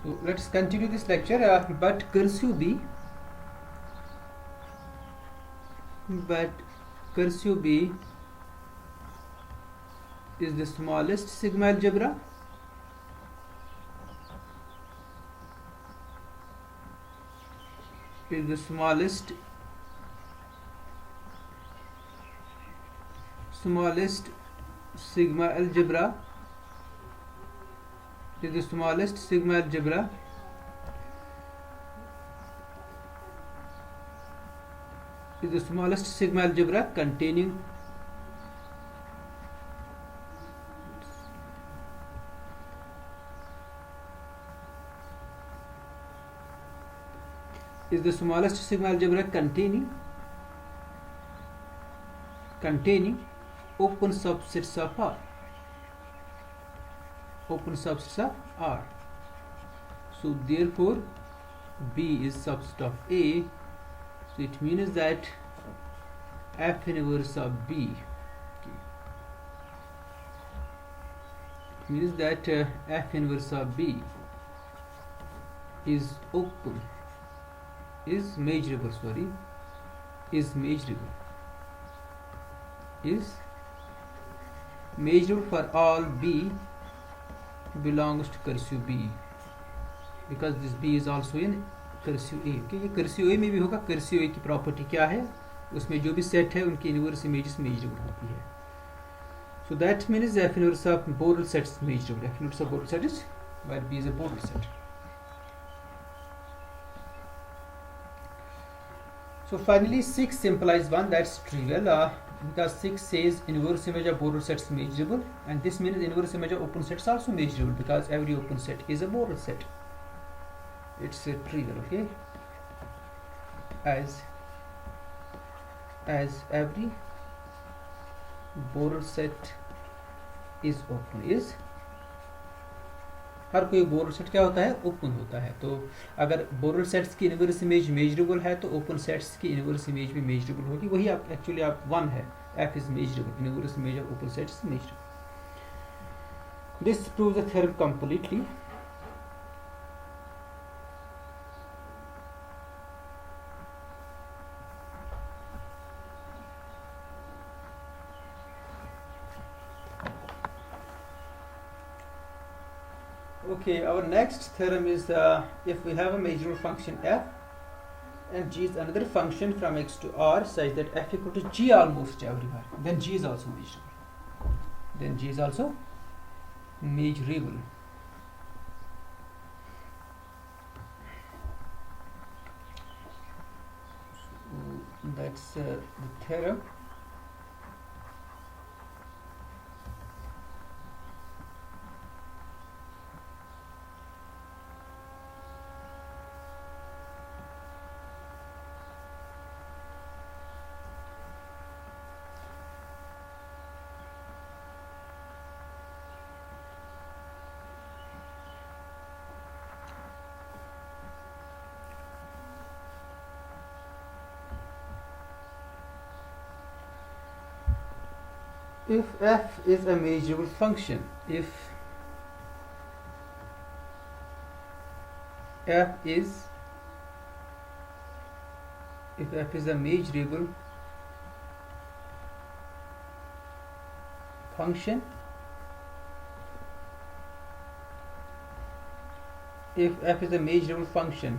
So let's continue this lecture. But cursive B is the smallest sigma algebra. Is the smallest sigma algebra. Is the smallest sigma algebra. Is the smallest sigma algebra containing is the smallest sigma algebra containing open subsets of R. Open subsets of R. So therefore B is subset of A. So it means that F inverse of B. It means that F inverse of B is open. Is measurable for all B belongs to cursive B, because this B is also in cursive A. Okay, ये cursive A में भी होगा. cursive A की property क्या है, उसमें जो भी सेट है उनकी इनवर्स इमेजेस मेजरेबल होती है. So that means F inverse of Borel set is measurable. F inverse of Borel set is where B is a Borel set. So finally 6 implies 1. That's trivial because 6 says inverse image of Borel set is measurable, and this means inverse image of open set is also measurable because every open set is a Borel set. It's a trivial, okay? As every Borel set is open. is हर कोई बोरल set क्या होता है, open होता है. तो अगर बोरल sets की inverse image measurable है तो ओपन सेट्स की इनवर्स इमेज भी मेजरेबल होगी. वही आप एक्चुअली आप 1 है. F is measurable. Inverse image of open sets is measurable. This proves the theorem completely. Okay, our next theorem is if we have a measurable function f and g is another function from x to r such that f equal to g almost everywhere, then g is also measurable. So that's the theorem. If f is a measurable function, if f is a measurable function,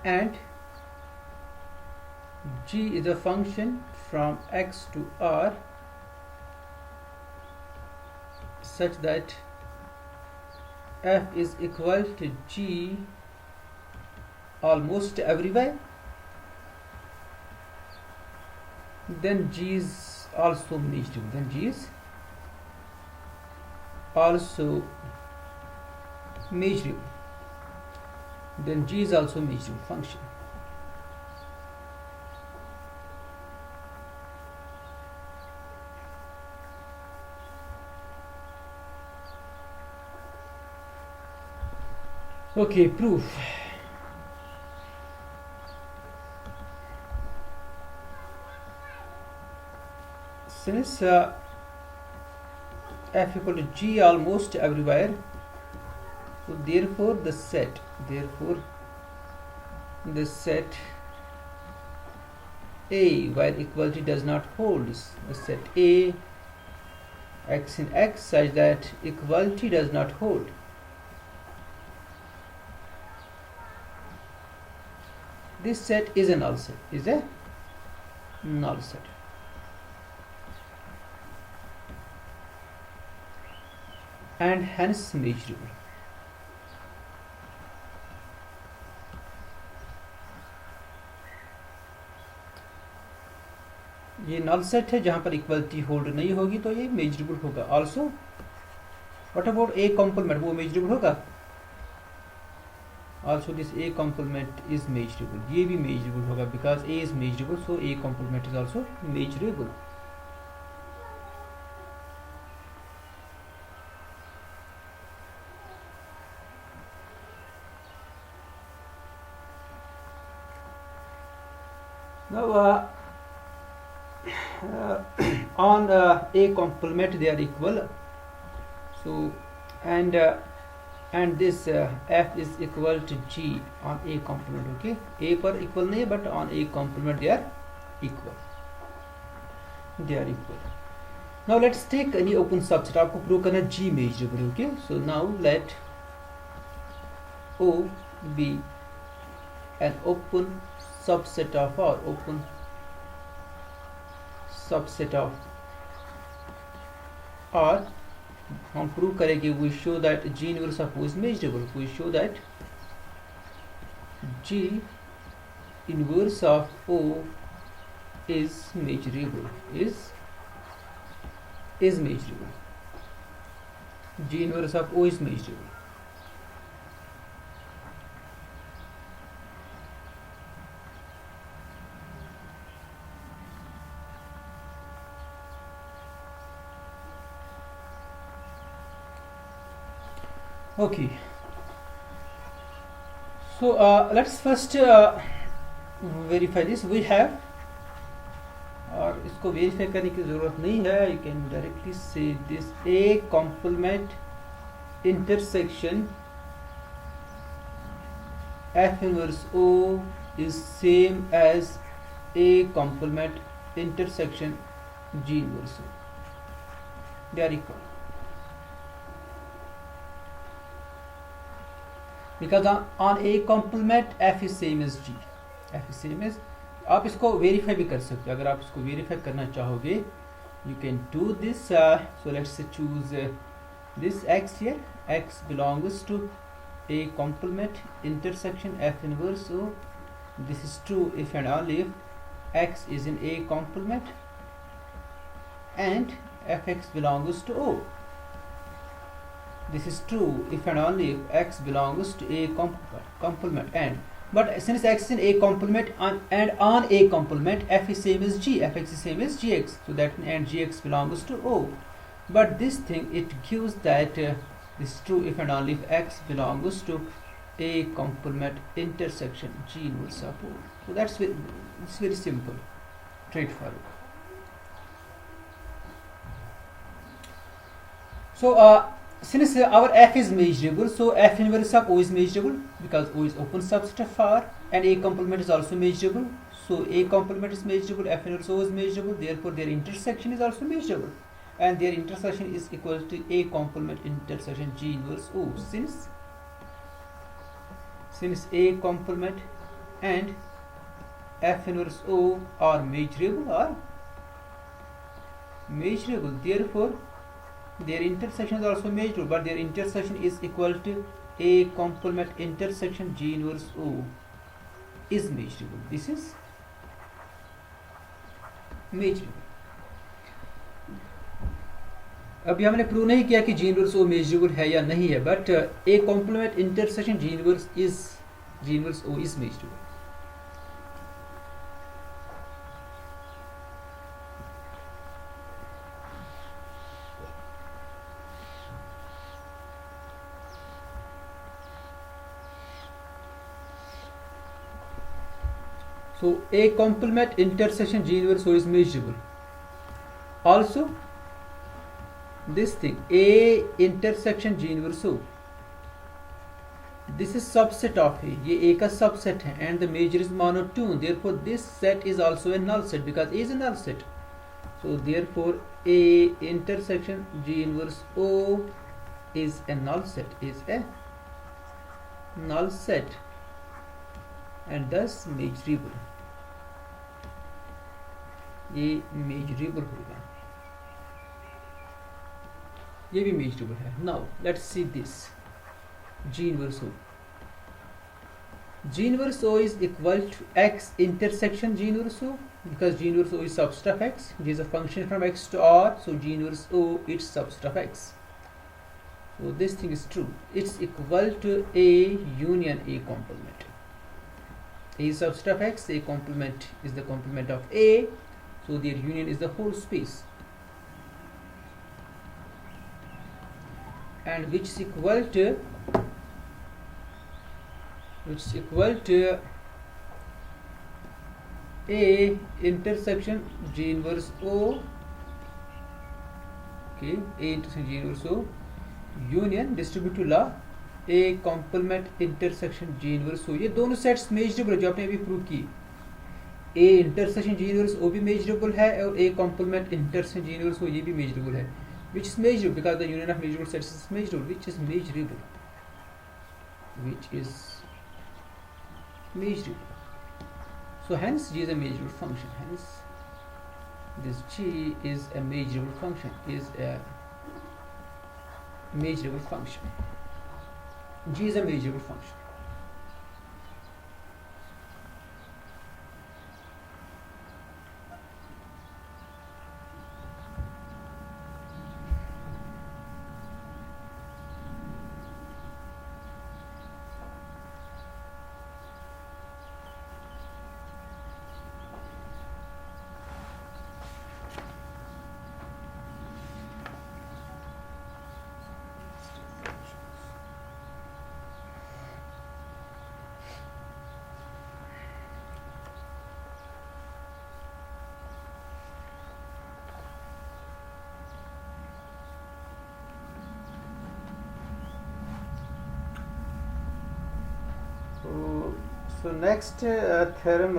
and g is a function from x to r such that f is equal to g almost everywhere, then g is also measurable. Then g is also measurable function. Okay, proof. Since f equal to g almost everywhere. So therefore the set A where equality does not hold, the set A x in x such that equality does not hold. This set is a null set, and hence measurable. ये null set है जहां पर equality hold नहीं होगी तो ये measurable होगा. Also what about a complement, वो मेजरेबल होगा. Also this a complement is measurable, ये भी मेजरेबल होगा because a is measurable, so a complement is also measurable. Now on A complement they are equal, so and this f is equal to g on A complement. Okay, A पर equal नहीं है but on A complement they are equal. Now let's take any open subset. आपको prove करना G measurable. Okay, so now let O be an open subset of R. हम prove करेंगे, we show that G inverse of O is measurable. We show that G inverse of O is measurable. Is measurable. G inverse of O is measurable. Okay, so let's first verify this. We have, और इसको verify करने की ज़रूरत नहीं है, you can directly say this A complement intersection F inverse O is same as A complement intersection G inverse O. They are equal. Because on A complement F is same as G. आप इसको verify भी कर सकते हो. अगर आप इसको verify करना चाहोगे, you can do this. So let's choose this x here. X belongs to A complement intersection F inverse O. This is true if and only if x is in A complement and Fx belongs to O. This is true if and only if x belongs to A complement but since x is in A complement and on A complement F is same as G, Fx is same as Gx, so that and Gx belongs to O. But this thing it gives that this is true if and only if x belongs to A complement intersection G inverse of O. So that's it's very simple, straightforward. So since our f is measurable, so f inverse of O is measurable because O is open subset of R, and A complement is also measurable. So A complement is measurable, F inverse O is measurable, therefore their intersection is also measurable, and their intersection is equal to A complement intersection G inverse O. Since A complement and F inverse O are measurable, therefore their intersection is also measurable, but their intersection is equal to A complement intersection G inverse O is measurable. This is measurable. अभी हमने prove नहीं किया कि G inverse O measurable है या नहीं है, but A complement intersection G inverse O is measurable. So A complement intersection G inverse O is measurable. Also this thing A intersection G inverse O, this is subset of A, ये A का subset है, and the major is monotone, therefore this set is also a null set because A is a null set. So therefore A intersection G inverse O is a null set, and thus measurable. ये measurable होगा, ये भी measurable है. Now let's see this G inverse O. G inverse O is equal to X intersection G inverse O, because G inverse O is subset of X. It is a function from X to R, so G inverse O is subset of X. So this thing is true. It's equal to A union A complement. A is subset of X, A complement is the complement of A, so their union is the whole space, and which is equal to A intersection G inverse O, okay, A intersection G inverse O union distributive law A complement intersection G inverse O. ये दोनों sets measurable जो आपने अभी prove की, A intersection G inverse O भी measurable है और A complement intersection G inverse O ये भी मेजरेबल है, which is measurable because the union of measurable sets is measurable, which is measurable. So hence G is a measurable function. Hence this G is a measurable function. G is a measurable function. So next theorem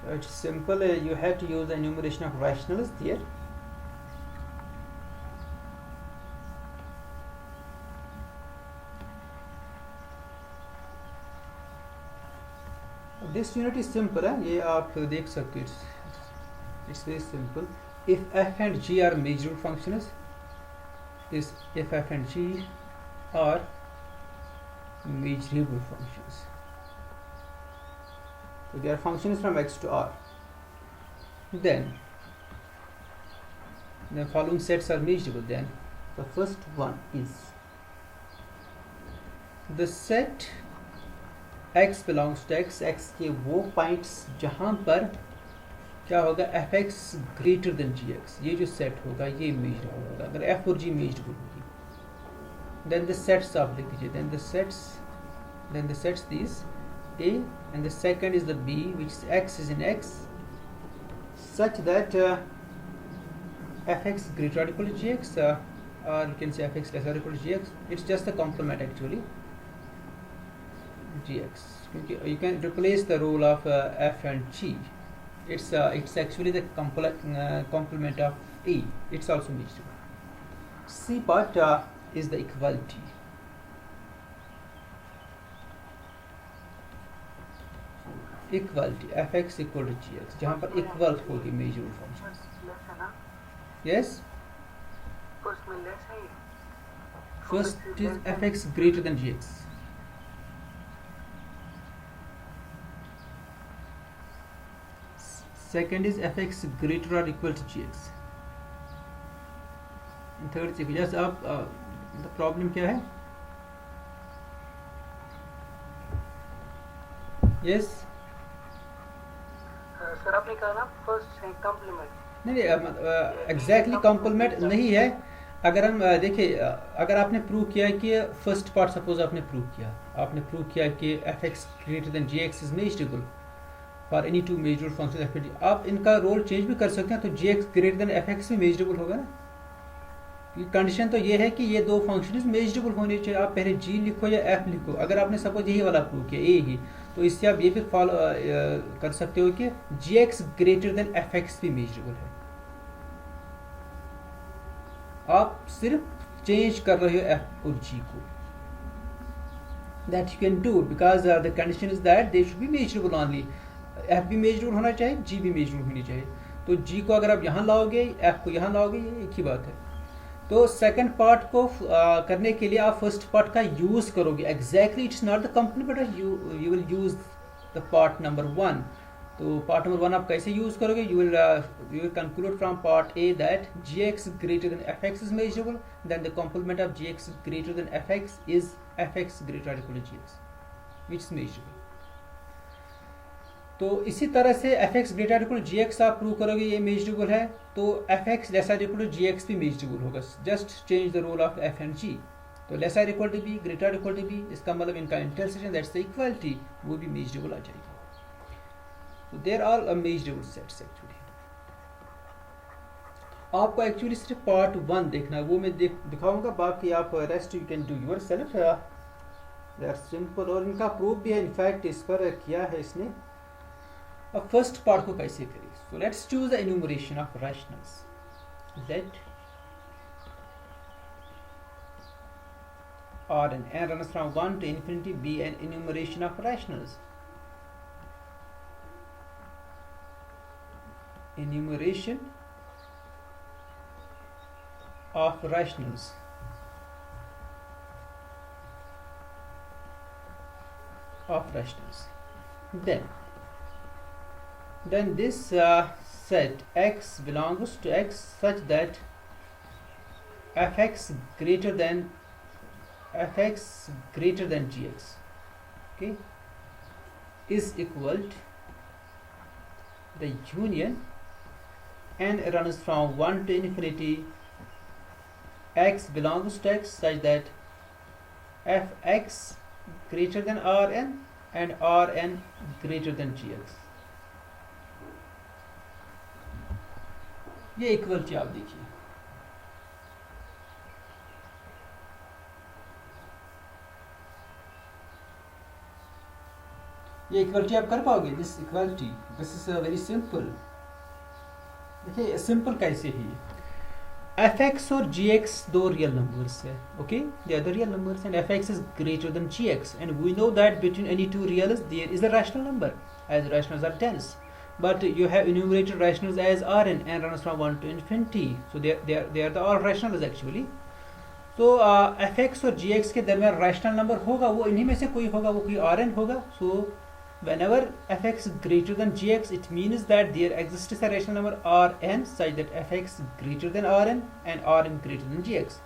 it's simple. You have to use the enumeration of rationals there. This unit is simple है, ये आप देख सकते हो. It's very simple. If f and g are measurable functions, if f and g are measurable functions, so they are functions from x to r, then the following sets are measurable. Then the first one is the set x belongs to x, x के वो points जहाँ पर क्या होगा fx greater than gx, ये जो set होगा ये मेजरेबल होगा अगर f और g मेजरेबल होगी. देन द सेट्स आप लिख दीजिए, then the sets this a and the second is the b which is x is in x such that fx greater or equal to gx or you can say fx less or equal to gx. It's just the complement actually gx, you can replace the role of f and g. It's actually the complement of A. It's also measurable. C part is the equality. Equality fx equal to gx, जहाँ पर equal होगी measurable function. Yes. First is fx greater than gx. Second is fx greater or equal to gx. Third चीज जैसे आप problem क्या है. Yes sir आपने कहा ना फर्स्ट कॉम्प्लीमेंट. नहीं एग्जैक्टली कॉम्प्लीमेंट नहीं है. अगर हम देखिए अगर आपने प्रूव किया कि फर्स्ट पार्ट सपोज आपने प्रूव किया कि fx greater than gx is measurable for any two measurable function F G. आप इनका रोल चेंज भी कर सकते हैं, तो G x greater than F X भी मेजरेबल होगा ना। कंडीशन तो ये है कि ये दो फंक्शन मेजरेबल होने चाहिए। आप पहले जी लिखो या एफ लिखो। अगर आपने सपोज यही वाला प्रूव किया ए ही, तो इससे आप ये भी फॉलो कर सकते हो कि G x greater than F X भी मेजरेबल है। आप सिर्फ चेंज कर रहे हो एफ और जी को। That you can do because the condition is that they should be measurable only. F भी मेजरेबल होना चाहिए, जी भी मेजरेबल होनी चाहिए। तो जी को अगर आप यहाँ लाओगे, एफ को यहाँ लाओगे, ये एक ही बात है। तो सेकंड पार्ट को करने के लिए आप फर्स्ट पार्ट का यूज करोगे। Exactly it's not the company but you will use the part number 1। तो पार्ट नंबर 1 आप कैसे यूज करोगे? You will conclude from part a that g x greater than F x is measurable, then the complement of g x greater than F x is f x greater equal to ji x which is measurable. तो इसी तरह से F x greater equal to ji X आप prove करोगे ये measurable है, तो F X lesser equal to ji X भी मेजरेबल होगा। Just change the role of F and G. तो lesser equal to B, greater equal to B, इसका मतलब इनका इंटरसेक्शन दैट्स द इक्वालिटी, वो भी मेजरेबल आ जाएगी। तो there are measurable sets actually. आपको एक्चुअली सिर्फ पार्ट 1 देखना है, वो मैं दिखाऊंगा। बाकी आप rest you can do yourself, that's simple. और इनका प्रूफ भी है, इनफैक्ट इस पर किया है इसने। अब फर्स्ट पार्ट को कैसे करें? So let's choose the enumeration of rationals. Let R and n runs from 1 to infinity be an enumeration of rationals. Enumeration of rationals. Then this set x belongs to x such that fx greater than gx, okay, is equal to the union and runs from 1 to infinity x belongs to x such that fx greater than Rn and Rn greater than gx। ये equality आप देखिए, ये equality आप कर पाओगे? This equality, this is very simple. देखिए simple कैसे ही, एफ एक्स और जी एक्स दो रियल नंबर्स है, okay, they are the real numbers and F x is greater than G X and we know that between any two reals there is a rational number as rationals are dense, but you have enumerated rationals as Rn and runs from 1 to infinity, so they are the all rationals actually। तो fx और gx के दरमियान rational number होगा, वो इन्हीं में से कोई होगा, वो कोई Rn होगा। so whenever fx greater than gx it means that there exists a rational number Rn such that fx greater than Rn and Rn greater than gx।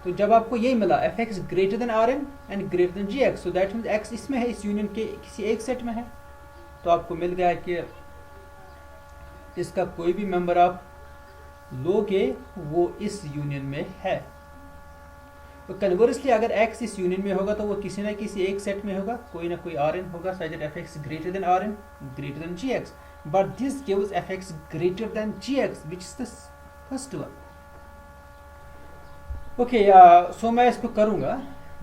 तो जब आपको यही मिला fx greater than Rn and greater than gx, so that means x इसमें है, इस union के किसी एक सेट में है। तो आपको मिल गया कि इसका कोई भी मेंबर आप लोगे वो इस यूनियन में है। तो कन्वर्सली अगर x इस यूनियन में होगा तो वो किसी ना किसी एक सेट में होगा, कोई ना कोई Rn होगा such that fx greater than Rn greater than gx, but this gives fx greater than gx which is the first one। okay, so मैं इसको करूंगा,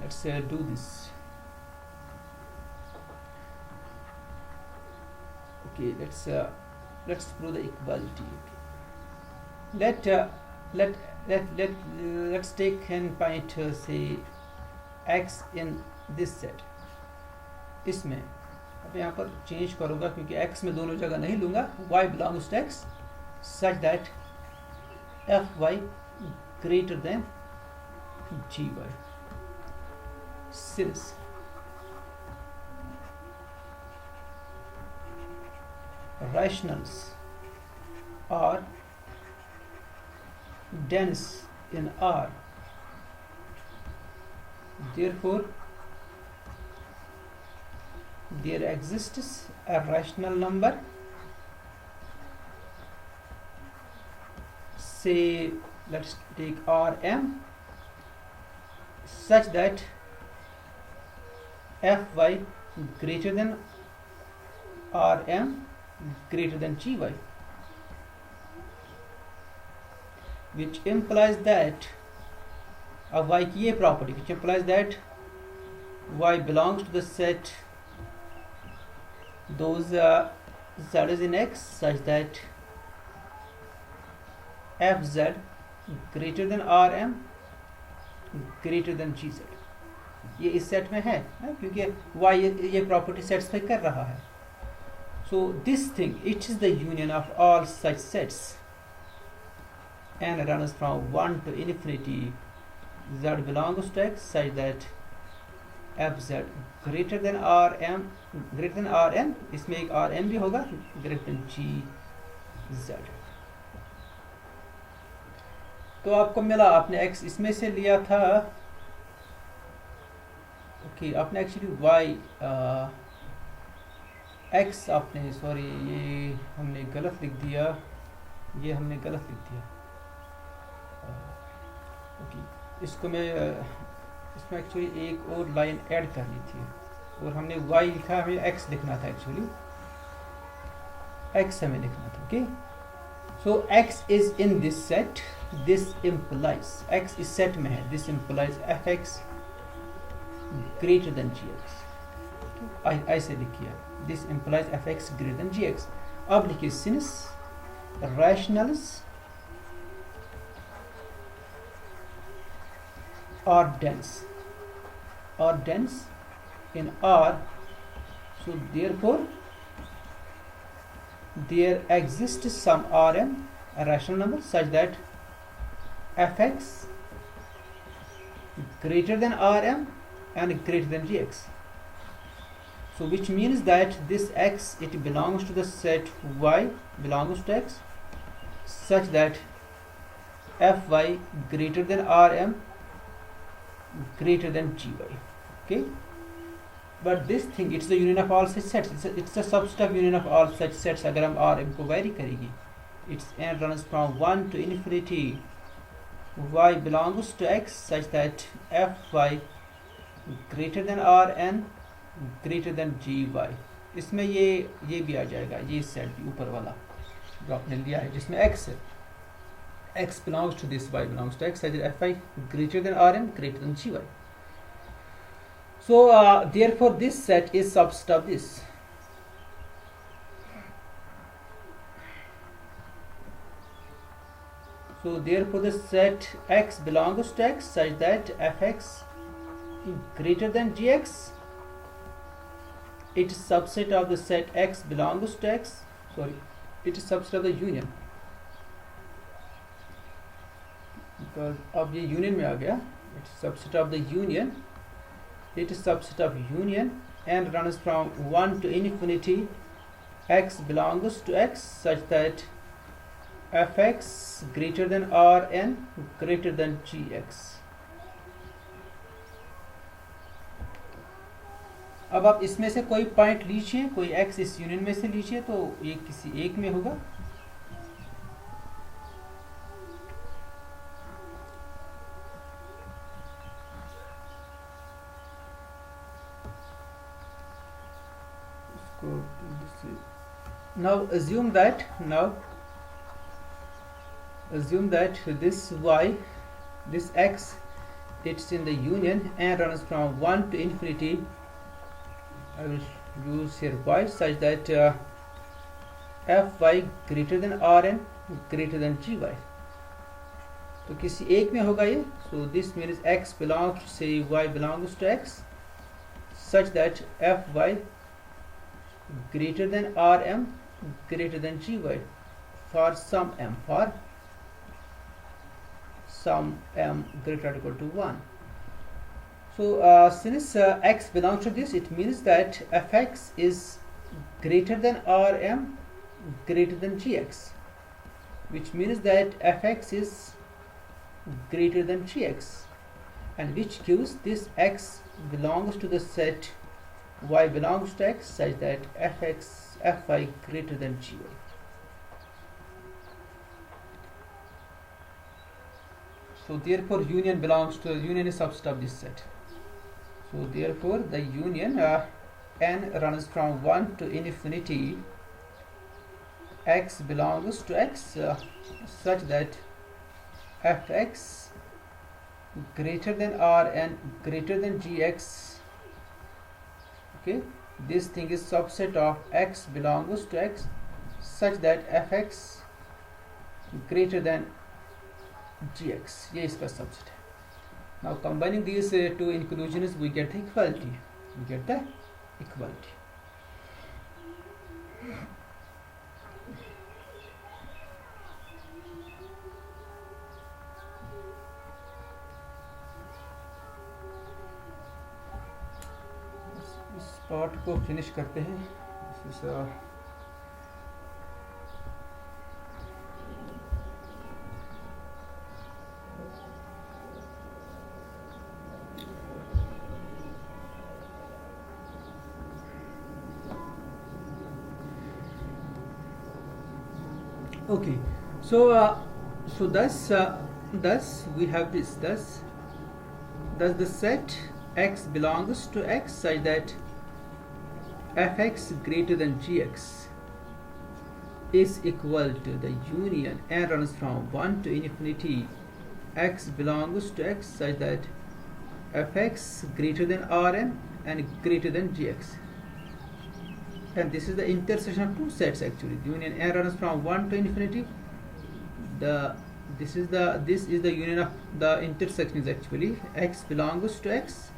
let's do this। okay, let's prove the equality। let's take an point say x in this set। इसमें अब यहाँ पर change करूँगा क्योंकि x में दोनों जगह नहीं लूँगा, y belongs to x such that fy greater than gy, since rationals are dense in R, therefore there exists a rational number, say let's take Rm, such that fy greater than Rm greater than gy, which implies that y की ये property, which implies that y belongs to the set those z is in x such that fz greater than rm greater than gz. ये इस set में है क्योंकि y ये property satisfy कर रहा है. So this thing, it is the union of all such sets and runs from 1 to infinity. Z belongs to x such that fz greater than rm, इसमें एक rm भी होगा, greater than gz. तो आपको मिला, आपने x इसमें से लिया था. ओके, आपने एक्चुअली y x आपने सॉरी ये हमने गलत लिख दिया, ओके. इसको मैं इसमें एक्चुअली एक और लाइन ऐड करनी थी और हमने y लिखा, हमें x लिखना था. एक्चुअली x हमें लिखना था. Okay, so x is in this set. This implies x इस सेट में है. This implies fx greater than gx. ऐसे लिखिए, this implies fx greater than gx. अब लिखिए since rationals are dense in R, so therefore there exists some Rm, a rational number, such that fx greater than Rm and greater than gx. So which means that this x, it belongs to the set y belongs to x such that fy greater than rm greater than gy. Okay, but this thing, it's the union of all such sets. It's the subset of union of all such sets. अगर हम rm को vary करेगी, it's and runs from 1 to infinity. Y belongs to x such that fy greater than rn greater than gy. इसमें ये भी आ जाएगा, ये set भी ऊपर वाला जो आपने लिया है जिसमें x है. x belongs to this, y belongs to x such that fy greater than rm greater than gy. So therefore this set is subset of this. So therefore the set x belongs to x such that fx greater than gx, it is subset of the set x belongs to x, it is subset of the union, because अब ये union में आ गया. It is subset of the union, it is subset of union and runs from 1 to infinity. X belongs to x such that fx greater than rn greater than gx. अब आप इसमें से कोई point लीजिए, कोई x इस union में से लीजिए, तो ये किसी एक में होगा. Now assume that this y, this x, it's in the union and runs from 1 to infinity. I will use here y such that fy greater than rn greater than gy. तो किसी एक में होगा ये. So this means x belongs to, say y belongs to x such that fy greater than rm greater than gy for some m greater or equal to 1. So since x belongs to this, it means that fx is greater than rm greater than gx, which means that fx is greater than gx, and which gives this x belongs to the set y belongs to x such that fy greater than gy. So therefore union is subset of this set. So therefore the union n runs from 1 to infinity. x belongs to x such that fx greater than Rn greater than gx. Okay, this thing is subset of x belongs to x such that fx greater than gx. ये इसका subset है. Now combining these two inclusions, we get the equality. We get the equality. इस part को finish करते हैं. This is okay. So thus we have this. Thus the set x belongs to x such that fx greater than gx is equal to the union n runs from 1 to infinity x belongs to x such that fx greater than Rn and greater than gx. And this is the intersection of two sets actually. The union n runs from 1 to infinity. This is the union of the intersections actually. X belongs to x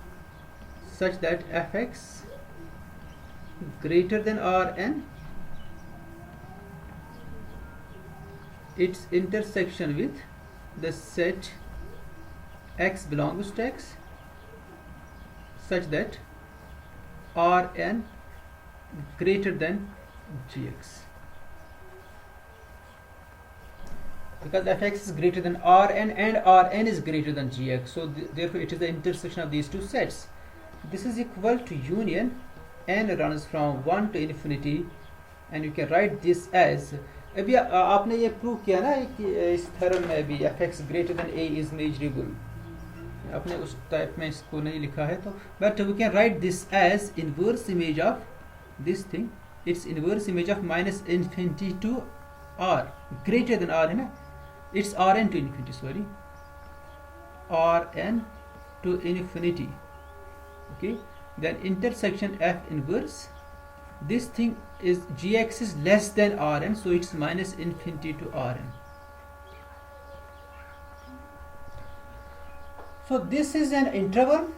such that fx greater than Rn, its intersection with the set x belongs to x such that Rn greater than gx. Because fx is greater than Rn and Rn is greater than gx, so therefore it is the intersection of these two sets. This is equal to union n runs from 1 to infinity, and you can write this as, अभी आपने ये prove किया ना कि इस theorem में भी fx greater than a is measurable. आपने उस टाइप में इसको नहीं लिखा है तो, but we can write this as inverse image of this thing. It's inverse image of minus infinity to r greater than r है ना. It's Rn to infinity, sorry, Rn to infinity. Okay, then intersection f inverse, this thing is gx is less than Rn, so it's minus infinity to Rn. So this is an interval,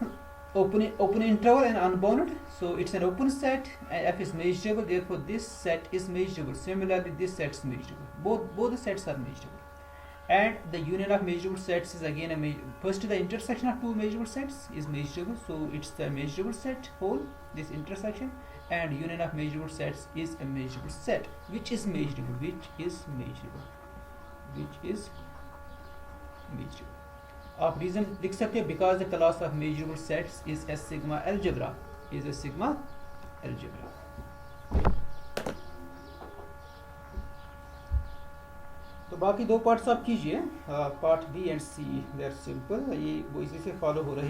open interval and unbounded, so it's an open set and f is measurable, therefore this set is measurable. Similarly this set is measurable. Both the sets are measurable. And the union of measurable sets is again first the intersection of two measurable sets is measurable, so it's the measurable set whole, this intersection, and union of measurable sets is a measurable set which is measurable. आप reason लिख सकते हैं, because the class of measurable sets is a sigma algebra, तो बाकी दो parts आप कीजिए, part b and c, they are simple, ये वो इसी से फॉलो हो रहे हैं.